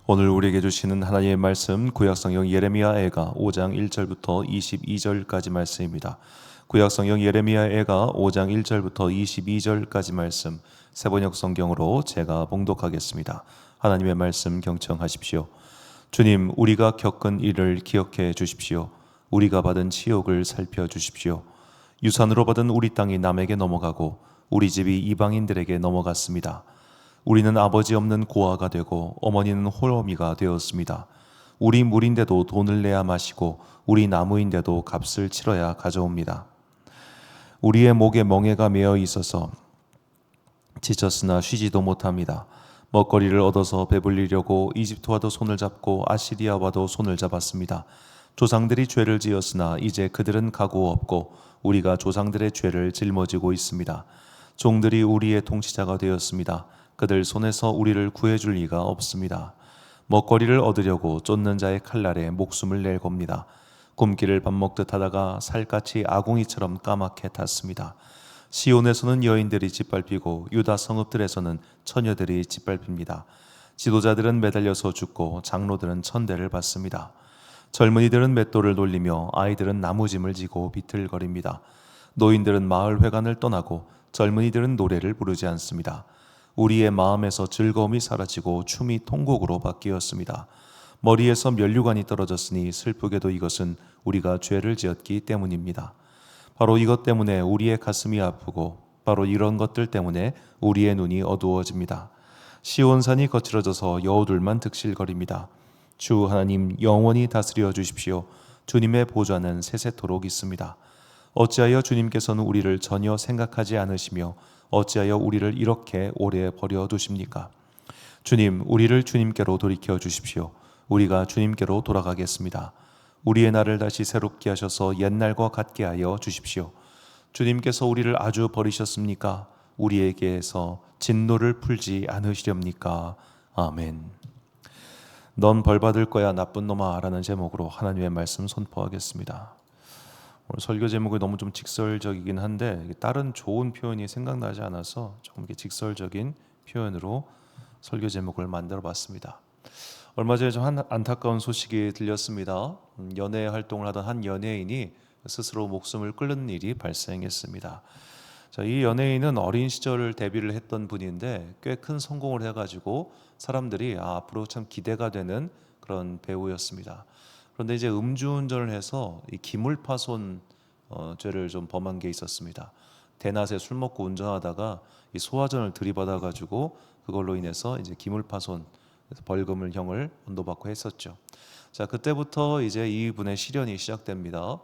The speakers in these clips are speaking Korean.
오늘 우리에게 주시는 하나님의 말씀 구약성경 예레미야애가 5장 1절부터 22절까지 말씀입니다. 구약성경 예레미야애가 5장 1절부터 22절까지 말씀 세번역 성경으로 제가 봉독하겠습니다. 하나님의 말씀 경청하십시오. 주님, 우리가 겪은 일을 기억해 주십시오. 우리가 받은 치욕을 살펴주십시오. 유산으로 받은 우리 땅이 남에게 넘어가고 우리 집이 이방인들에게 넘어갔습니다. 우리는 아버지 없는 고아가 되고 어머니는 홀어미가 되었습니다. 우리 물인데도 돈을 내야 마시고 우리 나무인데도 값을 치러야 가져옵니다. 우리의 목에 멍에가 매어 있어서 지쳤으나 쉬지도 못합니다. 먹거리를 얻어서 배불리려고 이집트와도 손을 잡고 아시리아와도 손을 잡았습니다. 조상들이 죄를 지었으나 이제 그들은 가고 없고 우리가 조상들의 죄를 짊어지고 있습니다. 종들이 우리의 통치자가 되었습니다. 그들 손에서 우리를 구해줄 리가 없습니다. 먹거리를 얻으려고 쫓는 자의 칼날에 목숨을 낼 겁니다. 굶기를 밥 먹듯 하다가 살갗이 아궁이처럼 까맣게 탔습니다. 시온에서는 여인들이 짓밟히고 유다 성읍들에서는 처녀들이 짓밟힙니다. 지도자들은 매달려서 죽고 장로들은 천대를 받습니다. 젊은이들은 맷돌을 돌리며 아이들은 나무짐을 지고 비틀거립니다. 노인들은 마을 회관을 떠나고 젊은이들은 노래를 부르지 않습니다. 우리의 마음에서 즐거움이 사라지고 춤이 통곡으로 바뀌었습니다. 머리에서 면류관이 떨어졌으니 슬프게도 이것은 우리가 죄를 지었기 때문입니다. 바로 이것 때문에 우리의 가슴이 아프고 바로 이런 것들 때문에 우리의 눈이 어두워집니다. 시온산이 거칠어져서 여우들만 득실거립니다. 주 하나님 영원히 다스려 주십시오. 주님의 보좌는 세세토록 있습니다. 어찌하여 주님께서는 우리를 전혀 생각하지 않으시며 어찌하여 우리를 이렇게 오래 버려두십니까? 주님, 우리를 주님께로 돌이켜 주십시오. 우리가 주님께로 돌아가겠습니다. 우리의 날을 다시 새롭게 하셔서 옛날과 같게 하여 주십시오. 주님께서 우리를 아주 버리셨습니까? 우리에게서 진노를 풀지 않으시렵니까? 아멘. 넌 벌받을 거야 나쁜 놈아 라는 제목으로 하나님의 말씀 선포하겠습니다. 오늘 설교 제목이 너무 좀 직설적이긴 한데 다른 좋은 표현이 생각나지 않아서 조금 이렇게 직설적인 표현으로 설교 제목을 만들어 봤습니다. 얼마 전에 좀 안타까운 소식이 들렸습니다. 연예 활동을 하던 한 연예인이 스스로 목숨을 끊는 일이 발생했습니다. 자, 이 연예인은 어린 시절 데뷔를 했던 분인데 꽤 큰 성공을 해가지고 사람들이 앞으로 참 기대가 되는 그런 배우였습니다. 그런데 이제 음주운전을 해서 이 기물파손 죄를 좀 범한 게 있었습니다. 대낮에 술 먹고 운전하다가 이 소화전을 들이받아가지고 그걸로 인해서 이제 기물파손 벌금을 형을 언도받고 했었죠. 자, 그때부터 이제 이분의 시련이 시작됩니다.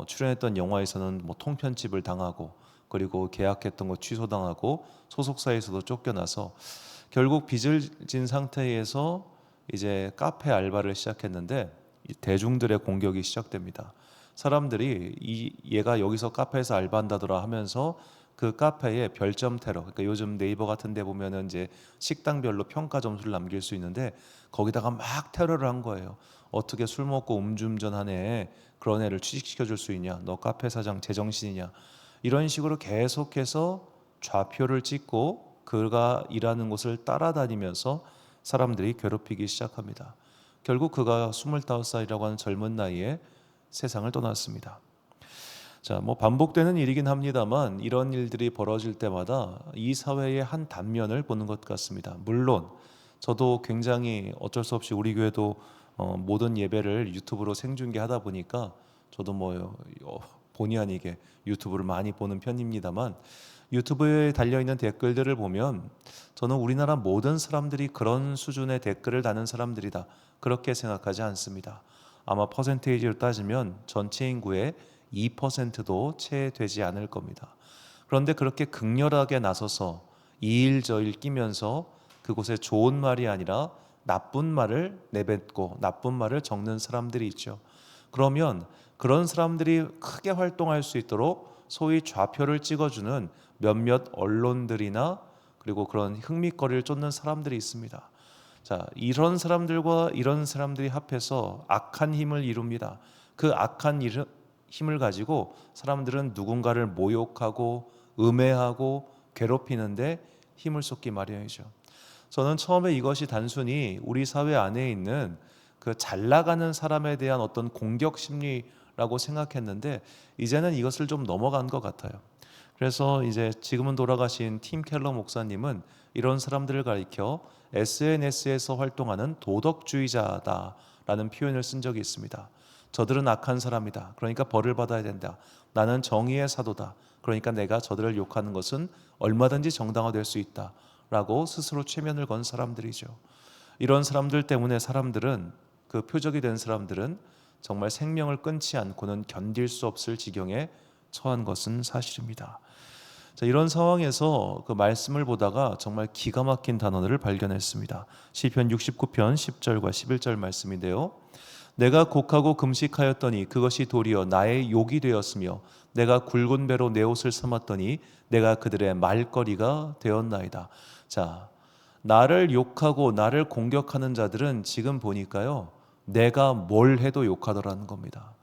출연했던 영화에서는 뭐 통편집을 당하고 그리고 계약했던 거 취소당하고 소속사에서도 쫓겨나서 결국 빚을 진 상태에서 이제 카페 알바를 시작했는데 대중들의 공격이 시작됩니다. 사람들이 얘가 여기서 카페에서 알바한다더라 하면서 그 카페에 별점 테러, 그러니까 요즘 네이버 같은 데 보면은 이제 식당별로 평가 점수를 남길 수 있는데 거기다가 막 테러를 한 거예요. 어떻게 술 먹고 음주운전한 애 그런 애를 취직시켜 줄 수 있냐? 너 카페 사장 제정신이냐? 이런 식으로 계속해서 좌표를 찍고 그가 일하는 곳을 따라다니면서 사람들이 괴롭히기 시작합니다. 결국 그가 25살이라고 하는 젊은 나이에 세상을 떠났습니다. 자, 뭐 반복되는 일이긴 합니다만 이런 일들이 벌어질 때마다 이 사회의 한 단면을 보는 것 같습니다. 물론 저도 굉장히 어쩔 수 없이 우리 교회도 모든 예배를 유튜브로 생중계하다 보니까 저도 뭐 본의 아니게 유튜브를 많이 보는 편입니다만 유튜브에 달려있는 댓글들을 보면 저는 우리나라 모든 사람들이 그런 수준의 댓글을 다는 사람들이다 그렇게 생각하지 않습니다. 아마 퍼센테이지로 따지면 전체 인구의 2%도 채 되지 않을 겁니다. 그런데 그렇게 극렬하게 나서서 이 일 저 일 끼면서 그곳에 좋은 말이 아니라 나쁜 말을 내뱉고 나쁜 말을 적는 사람들이 있죠. 그러면 그런 사람들이 크게 활동할 수 있도록 소위 좌표를 찍어주는 몇몇 언론들이나 그리고 그런 흥미거리를 쫓는 사람들이 있습니다. 자, 이런 사람들과 이런 사람들이 합해서 악한 힘을 이룹니다. 그 악한 힘을 가지고 사람들은 누군가를 모욕하고 음해하고 괴롭히는데 힘을 쏟기 마련이죠. 저는 처음에 이것이 단순히 우리 사회 안에 있는 그 잘 나가는 사람에 대한 어떤 공격 심리라고 생각했는데 이제는 이것을 좀 넘어간 것 같아요. 그래서 이제 지금은 돌아가신 팀 켈러 목사님은 이런 사람들을 가리켜 SNS에서 활동하는 도덕주의자다라는 표현을 쓴 적이 있습니다. 저들은 악한 사람이다. 그러니까 벌을 받아야 된다. 나는 정의의 사도다. 그러니까 내가 저들을 욕하는 것은 얼마든지 정당화될 수 있다. 라고 스스로 최면을 건 사람들이죠. 이런 사람들 때문에 사람들은, 그 표적이 된 사람들은 정말 생명을 끊지 않고는 견딜 수 없을 지경에 처한 것은 사실입니다. 자, 이런 상황에서 그 말씀을 보다가 정말 기가 막힌 단어를 발견했습니다. 시편 69편 10절과 11절 말씀인데요. 내가 곡하고 금식하였더니 그것이 도리어 나의 욕이 되었으며 내가 굵은 배로 내 옷을 삼았더니 내가 그들의 말거리가 되었나이다. 자, 나를 욕하고 나를 공격하는 자들은 지금 보니까요, 내가 뭘 해도 욕하더라는 겁니다.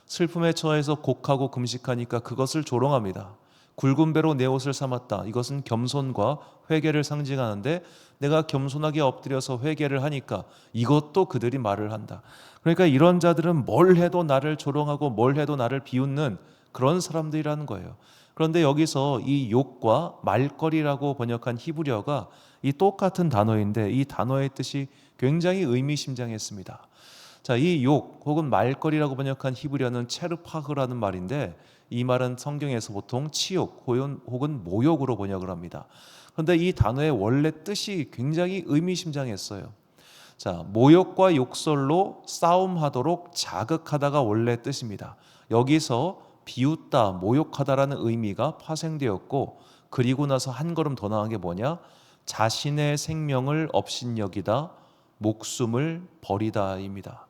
슬픔에 처해서 곡하고 금식하니까 그것을 조롱합니다. 굵은 배로 내 옷을 삼았다. 이것은 겸손과 회개를 상징하는데 내가 겸손하게 엎드려서 회개를 하니까 이것도 그들이 말을 한다. 그러니까 이런 자들은 뭘 해도 나를 조롱하고 뭘 해도 나를 비웃는 그런 사람들이라는 거예요. 그런데 여기서 이 욕과 말거리라고 번역한 히브리어가 이 똑같은 단어인데 이 단어의 뜻이 굉장히 의미심장했습니다. 자, 이 욕 혹은 말거리라고 번역한 히브리어는 체르파흐라는 말인데 이 말은 성경에서 보통 치욕 혹은 모욕으로 번역을 합니다. 그런데 이 단어의 원래 뜻이 굉장히 의미심장했어요. 자, 모욕과 욕설로 싸움하도록 자극하다가 원래 뜻입니다. 여기서 비웃다, 모욕하다라는 의미가 파생되었고, 그리고 나서 한 걸음 더 나은 게 뭐냐? 자신의 생명을 업신여기다, 목숨을 버리다입니다.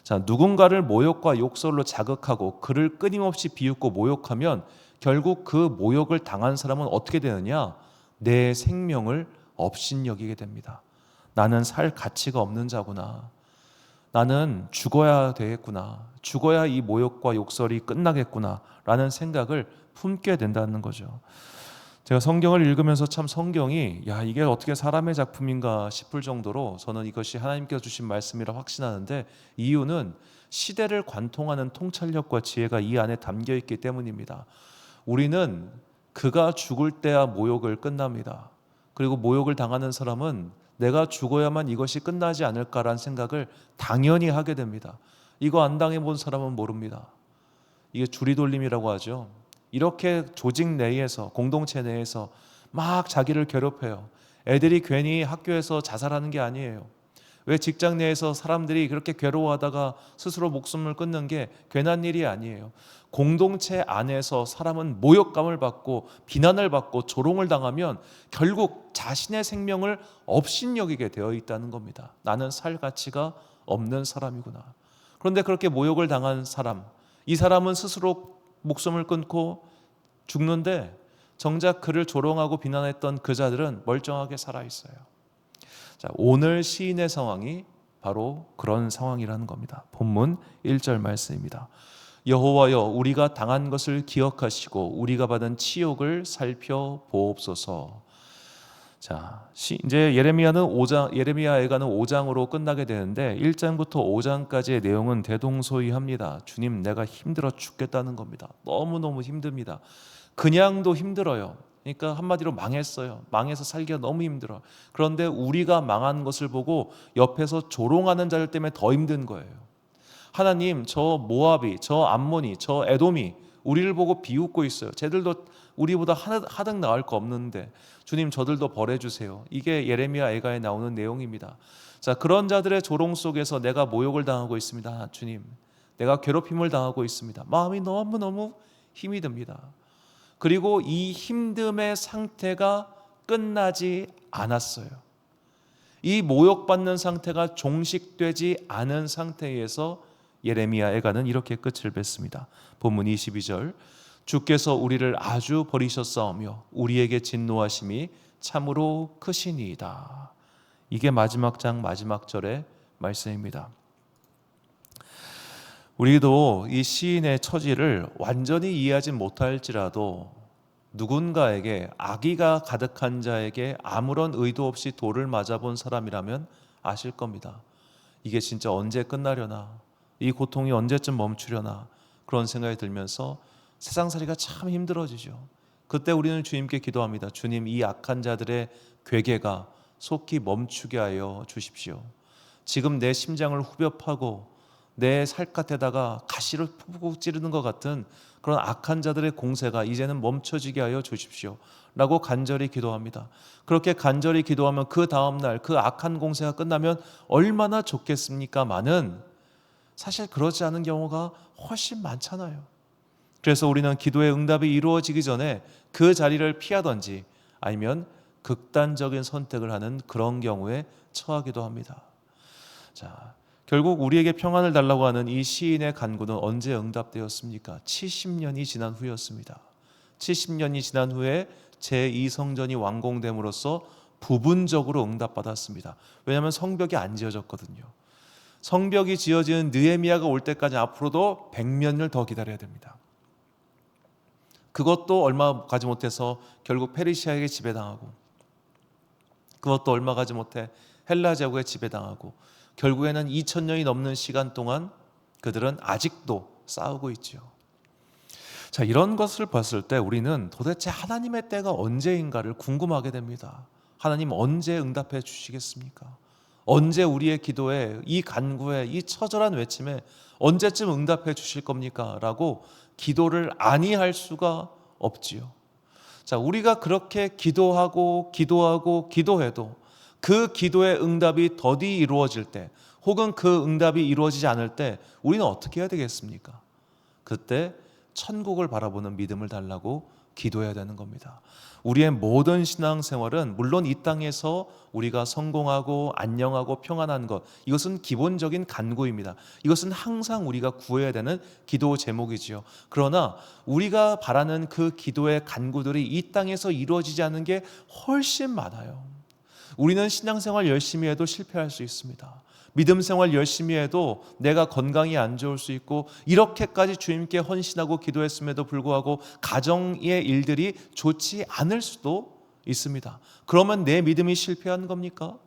자, 누군가를 모욕과 욕설로 자극하고 그를 끊임없이 비웃고 모욕하면 결국 그 모욕을 당한 사람은 어떻게 되느냐? 내 생명을 업신여기게 됩니다. 나는 살 가치가 없는 자구나. 나는 죽어야 되겠구나. 죽어야 이 모욕과 욕설이 끝나겠구나 라는 생각을 품게 된다는 거죠. 제가 성경을 읽으면서 참 성경이 이게 어떻게 사람의 작품인가 싶을 정도로 저는 이것이 하나님께서 주신 말씀이라 확신하는데, 이유는 시대를 관통하는 통찰력과 지혜가 이 안에 담겨 있기 때문입니다. 우리는 그가 죽을 때야 모욕을 끝납니다. 그리고 모욕을 당하는 사람은 내가 죽어야만 이것이 끝나지 않을까라는 생각을 당연히 하게 됩니다. 이거 안 당해본 사람은 모릅니다. 이게 주리돌림이라고 하죠. 이렇게 조직 내에서, 공동체 내에서 막 자기를 괴롭혀요. 애들이 괜히 학교에서 자살하는 게 아니에요. 왜 직장 내에서 사람들이 그렇게 괴로워하다가 스스로 목숨을 끊는 게 괜한 일이 아니에요. 공동체 안에서 사람은 모욕감을 받고 비난을 받고 조롱을 당하면 결국 자신의 생명을 업신여기게 되어 있다는 겁니다. 나는 살 가치가 없는 사람이구나. 그런데 그렇게 모욕을 당한 사람, 이 사람은 스스로 목숨을 끊고 죽는데 정작 그를 조롱하고 비난했던 그 자들은 멀쩡하게 살아있어요. 자, 오늘 시인의 상황이 바로 그런 상황이라는 겁니다. 본문 1절 말씀입니다. 여호와여, 우리가 당한 것을 기억하시고 우리가 받은 치욕을 살펴보옵소서. 자, 이제 예레미야 애가는 5장으로 끝나게 되는데 1장부터 5장까지의 내용은 대동소이합니다. 주님, 내가 힘들어 죽겠다는 겁니다. 너무너무 힘듭니다. 그냥도 힘들어요. 그러니까 한마디로 망했어요. 망해서 살기가 너무 힘들어. 그런데 우리가 망한 것을 보고 옆에서 조롱하는 자들 때문에 더 힘든 거예요. 하나님, 저 모압이, 저 암몬이, 저 에돔이 우리를 보고 비웃고 있어요. 쟤들도 우리보다 하등 나을 거 없는데 주님, 저들도 벌해주세요. 이게 예레미야 애가에 나오는 내용입니다. 자, 그런 자들의 조롱 속에서 내가 모욕을 당하고 있습니다. 주님, 내가 괴롭힘을 당하고 있습니다. 마음이 너무너무 힘이 듭니다. 그리고 이 힘듦의 상태가 끝나지 않았어요. 이 모욕받는 상태가 종식되지 않은 상태에서 예레미야 애가는 이렇게 끝을 맺습니다. 본문 22절, 주께서 우리를 아주 버리셨사오며 우리에게 진노하심이 참으로 크시니이다. 이게 마지막 장 마지막 절의 말씀입니다. 우리도 이 시인의 처지를 완전히 이해하지 못할지라도 누군가에게 악의가 가득한 자에게 아무런 의도 없이 돌을 맞아본 사람이라면 아실 겁니다. 이게 진짜 언제 끝나려나, 이 고통이 언제쯤 멈추려나, 그런 생각이 들면서 세상살이가 참 힘들어지죠. 그때 우리는 주님께 기도합니다. 주님, 이 악한 자들의 괴계가 속히 멈추게 하여 주십시오. 지금 내 심장을 후벼 파고 내 살갗에다가 가시를 푹푹 찌르는 것 같은 그런 악한 자들의 공세가 이제는 멈춰지게 하여 주십시오 라고 간절히 기도합니다. 그렇게 간절히 기도하면 그 다음날 그 악한 공세가 끝나면 얼마나 좋겠습니까마는 사실 그렇지 않은 경우가 훨씬 많잖아요. 그래서 우리는 기도의 응답이 이루어지기 전에 그 자리를 피하든지 아니면 극단적인 선택을 하는 그런 경우에 처하기도 합니다. 자, 결국 우리에게 평안을 달라고 하는 이 시인의 간구는 언제 응답되었습니까? 70년이 지난 후였습니다. 70년이 지난 후에 제2성전이 완공됨으로써 부분적으로 응답받았습니다. 왜냐하면 성벽이 안 지어졌거든요. 성벽이 지어지는 느헤미야가 올 때까지 앞으로도 100년을 더 기다려야 됩니다. 그것도 얼마 가지 못해서 결국 페르시아에게 지배당하고, 그것도 얼마 가지 못해 헬라 제국에 지배당하고, 결국에는 2000년이 넘는 시간 동안 그들은 아직도 싸우고 있죠. 자, 이런 것을 봤을 때 우리는 도대체 하나님의 때가 언제인가를 궁금하게 됩니다. 하나님 언제 응답해 주시겠습니까? 언제 우리의 기도에, 이 간구에, 이 처절한 외침에 언제쯤 응답해 주실 겁니까? 라고 기도를 아니할 수가 없지요. 자, 우리가 그렇게 기도하고 기도해도 그 기도의 응답이 더디 이루어질 때, 혹은 그 응답이 이루어지지 않을 때 우리는 어떻게 해야 되겠습니까? 그때 천국을 바라보는 믿음을 달라고 기도해야 되는 겁니다. 우리의 모든 신앙생활은 물론 이 땅에서 우리가 성공하고 안녕하고 평안한 것, 이것은 기본적인 간구입니다. 이것은 항상 우리가 구해야 되는 기도 제목이지요. 그러나 우리가 바라는 그 기도의 간구들이 이 땅에서 이루어지지 않는 게 훨씬 많아요. 우리는 신앙생활 열심히 해도 실패할 수 있습니다. 믿음 생활 열심히 해도 내가 건강이 안 좋을 수 있고, 이렇게까지 주님께 헌신하고 기도했음에도 불구하고 가정의 일들이 좋지 않을 수도 있습니다. 그러면 내 믿음이 실패한 겁니까?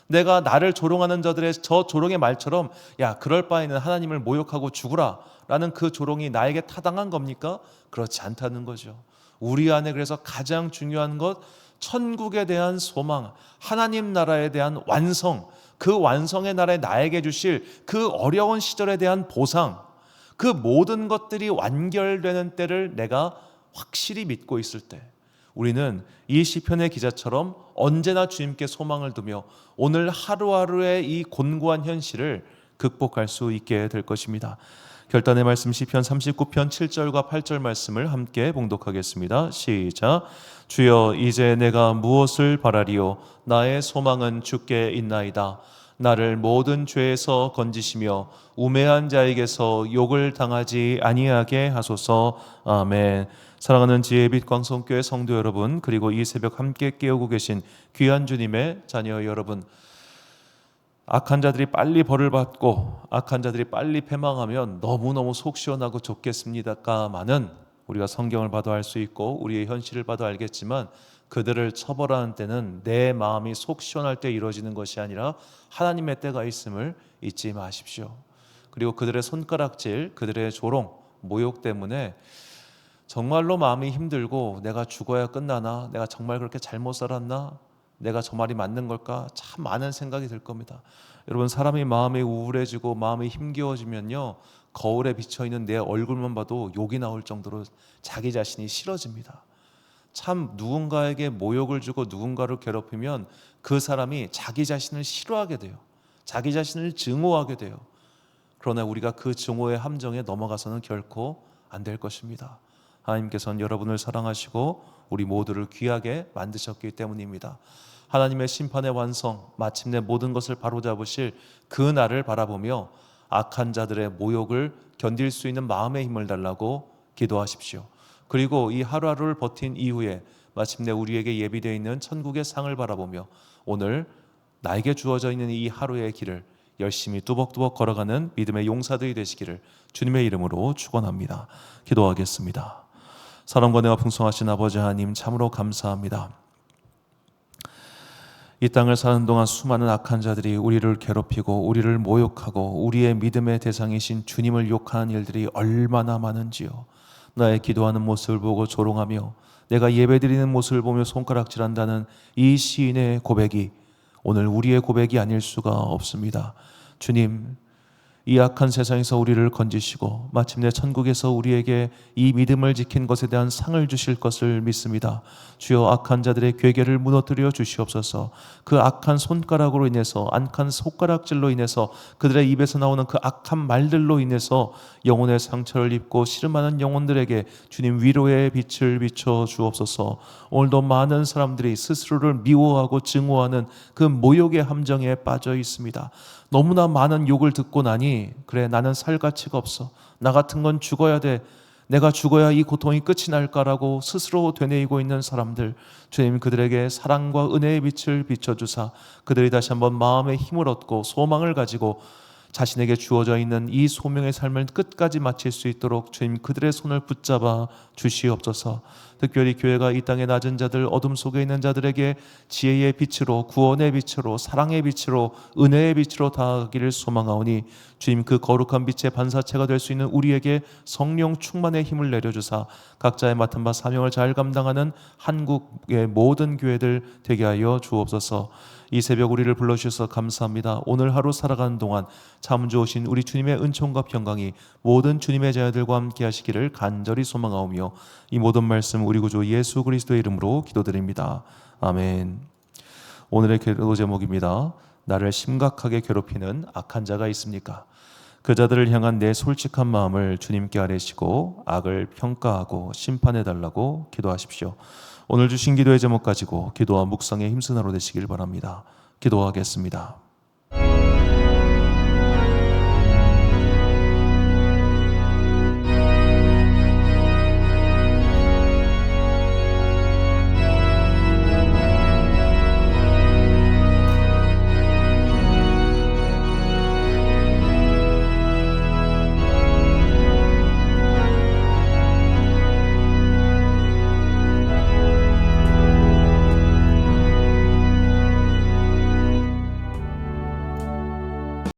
내가 나를 조롱하는 자들의 저 조롱의 말처럼 야, 그럴 바에는 하나님을 모욕하고 죽으라 라는 그 조롱이 나에게 타당한 겁니까? 그렇지 않다는 거죠. 우리 안에 그래서 가장 중요한 것, 천국에 대한 소망, 하나님 나라에 대한 완성, 그 완성의 나라에 나에게 주실 그 어려운 시절에 대한 보상, 그 모든 것들이 완결되는 때를 내가 확실히 믿고 있을 때, 우리는 이 시편의 기자처럼 언제나 주님께 소망을 두며 오늘 하루하루의 이 곤고한 현실을 극복할 수 있게 될 것입니다. 결단의 말씀 시편 39편 7절과 8절 말씀을 함께 봉독하겠습니다. 시작. 주여, 이제 내가 무엇을 바라리요? 나의 소망은 주께 있나이다. 나를 모든 죄에서 건지시며 우매한 자에게서 욕을 당하지 아니하게 하소서. 아멘. 사랑하는 지혜의 빛 광성교회 성도 여러분, 그리고 이 새벽 함께 깨우고 계신 귀한 주님의 자녀 여러분, 악한 자들이 빨리 벌을 받고 악한 자들이 빨리 패망하면 너무너무 속 시원하고 좋겠습니다까마는 우리가 성경을 봐도 알 수 있고 우리의 현실을 봐도 알겠지만, 그들을 처벌하는 때는 내 마음이 속 시원할 때 이루어지는 것이 아니라 하나님의 때가 있음을 잊지 마십시오. 그리고 그들의 손가락질, 그들의 조롱, 모욕 때문에 정말로 마음이 힘들고 내가 죽어야 끝나나? 내가 정말 그렇게 잘못 살았나? 내가 저 말이 맞는 걸까? 참 많은 생각이 들 겁니다. 여러분, 사람이 마음이 우울해지고 마음이 힘겨워지면요, 거울에 비쳐있는 내 얼굴만 봐도 욕이 나올 정도로 자기 자신이 싫어집니다. 참 누군가에게 모욕을 주고 누군가를 괴롭히면 그 사람이 자기 자신을 싫어하게 돼요. 자기 자신을 증오하게 돼요. 그러나 우리가 그 증오의 함정에 넘어가서는 결코 안 될 것입니다. 하나님께서는 여러분을 사랑하시고 우리 모두를 귀하게 만드셨기 때문입니다. 하나님의 심판의 완성, 마침내 모든 것을 바로잡으실 그 날을 바라보며 악한 자들의 모욕을 견딜 수 있는 마음의 힘을 달라고 기도하십시오. 그리고 이 하루하루를 버틴 이후에 마침내 우리에게 예비되어 있는 천국의 상을 바라보며 오늘 나에게 주어져 있는 이 하루의 길을 열심히 뚜벅뚜벅 걸어가는 믿음의 용사들이 되시기를 주님의 이름으로 축원합니다. 기도하겠습니다. 사랑과 은혜가 풍성하신 아버지 하나님 참으로 감사합니다. 이 땅을 사는 동안 수많은 악한 자들이 우리를 괴롭히고 우리를 모욕하고 우리의 믿음의 대상이신 주님을 욕하는 일들이 얼마나 많은지요. 나의 기도하는 모습을 보고 조롱하며 내가 예배드리는 모습을 보며 손가락질한다는 이 시인의 고백이 오늘 우리의 고백이 아닐 수가 없습니다. 주님, 이 악한 세상에서 우리를 건지시고 마침내 천국에서 우리에게 이 믿음을 지킨 것에 대한 상을 주실 것을 믿습니다. 주여, 악한 자들의 괴계를 무너뜨려 주시옵소서. 그 악한 손가락으로 인해서, 악한 손가락질로 인해서, 그들의 입에서 나오는 그 악한 말들로 인해서 영혼의 상처를 입고 씨름하는 영혼들에게 주님 위로의 빛을 비춰 주옵소서. 오늘도 많은 사람들이 스스로를 미워하고 증오하는 그 모욕의 함정에 빠져 있습니다. 너무나 많은 욕을 듣고 나니 그래, 나는 살 가치가 없어, 나 같은 건 죽어야 돼, 내가 죽어야 이 고통이 끝이 날까라고 스스로 되뇌이고 있는 사람들, 주님 그들에게 사랑과 은혜의 빛을 비춰주사 그들이 다시 한번 마음의 힘을 얻고 소망을 가지고 자신에게 주어져 있는 이 소명의 삶을 끝까지 마칠 수 있도록 주님 그들의 손을 붙잡아 주시옵소서. 특별히 교회가 이 땅의 낮은 자들, 어둠 속에 있는 자들에게 지혜의 빛으로, 구원의 빛으로, 사랑의 빛으로, 은혜의 빛으로 다가가기를 소망하오니 주님 그 거룩한 빛의 반사체가 될 수 있는 우리에게 성령 충만의 힘을 내려주사 각자의 맡은 바 사명을 잘 감당하는 한국의 모든 교회들 되게 하여 주옵소서. 이 새벽 우리를 불러주셔서 감사합니다. 오늘 하루 살아가는 동안 참 좋으신 우리 주님의 은총과 평강이 모든 주님의 자녀들과 함께 하시기를 간절히 소망하오며 이 모든 말씀 우리 구주 예수 그리스도의 이름으로 기도드립니다. 아멘. 오늘의 기도 제목입니다. 나를 심각하게 괴롭히는 악한 자가 있습니까? 그 자들을 향한 내 솔직한 마음을 주님께 아뢰시고 악을 평가하고 심판해달라고 기도하십시오. 오늘 주신 기도의 제목 가지고 기도와 묵상에 힘쓰는 하루 되시길 바랍니다. 기도하겠습니다.